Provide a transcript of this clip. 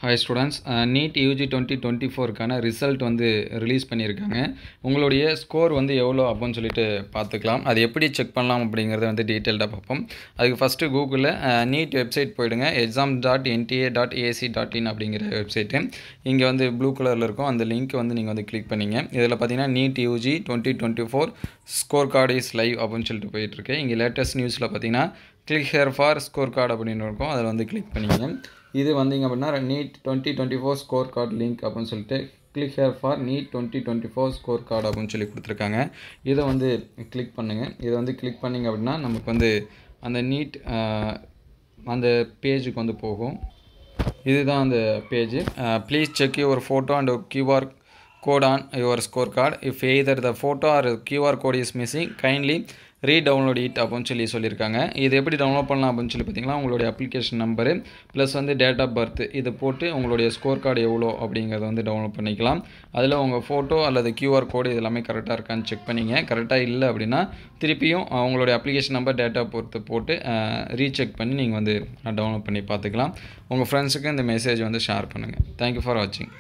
Hi students, NEET UG 2024 result வந்து release பண்ணியிருக்காங்க. உங்களுடைய ஸ்கோர் வந்து எவ்வளோ அப்படின்னு சொல்லிட்டு பார்த்துக்கலாம். அது எப்படி செக் பண்ணலாம் அப்படிங்கிறத வந்து டீட்டெயில்டாக பார்ப்போம். அதுக்கு ஃபஸ்ட்டு கூகுளில் நீட் வெப்சைட் போயிடுங்க. exam.nta.ac.in அப்படிங்கிற வெப்சைட்டு. இங்கே வந்து ப்ளூ கலரில் இருக்கும். அந்த லிங்க் வந்து நீங்கள் வந்து கிளிக் பண்ணிங்க. இதில் பார்த்தீங்கன்னா NEET UG 2024 score card is live அப்படின்னு சொல்லிட்டு போயிட்டுருக்கு. இங்கே லேட்டஸ்ட் நியூஸில் பார்த்தீங்கன்னா click hair for score card அப்படின்னு இருக்கும். அதில் வந்து கிளிக் பண்ணிங்க. இது வந்தீங்க அப்படின்னா NEET 2024 ஸ்கோர் கார்டு லிங்க் அப்படின்னு சொல்லிட்டு click hair for NEET 2024 score card அப்படின்னு சொல்லி கொடுத்துருக்காங்க. இதை வந்து கிளிக் பண்ணுங்கள். இதை வந்து கிளிக் பண்ணிங்க அப்படின்னா நமக்கு வந்து அந்த நீட் அந்த பேஜுக்கு வந்து போகும். இதுதான் அந்த page. Please check your photo and QR code on your scorecard. If either the photo or QR code is missing, kindly redownload it அப்படின்னு சொல்லியிருக்காங்க. இது எப்படி டவுன்லோட் பண்ணலாம் அப்படின்னு சொல்லி பார்த்தீங்கன்னா உங்களுடைய அப்ளிகேஷன் நம்பரு ப்ளஸ் வந்து டேட் ஆஃப் பர்த் இதை போட்டு உங்களுடைய ஸ்கோர் கார்டு எவ்வளோ அப்படிங்கிறத வந்து டவுன்லோட் பண்ணிக்கலாம். அதில் உங்கள் ஃபோட்டோ அல்லது QR கோடு இது எல்லாமே கரெக்டாக இருக்கான்னு செக் பண்ணிங்க. கரெக்டாக இல்லை அப்படின்னா திருப்பியும் உங்களுடைய application number date of birth போட்டு ரீசெக் பண்ணி நீங்கள் வந்து டவுன்லோட் பண்ணி பார்த்துக்கலாம். உங்கள் ஃப்ரெண்ட்ஸுக்கு இந்த மெசேஜ் வந்து ஷேர் பண்ணுங்கள். தேங்க்யூ ஃபார் வாட்சிங்.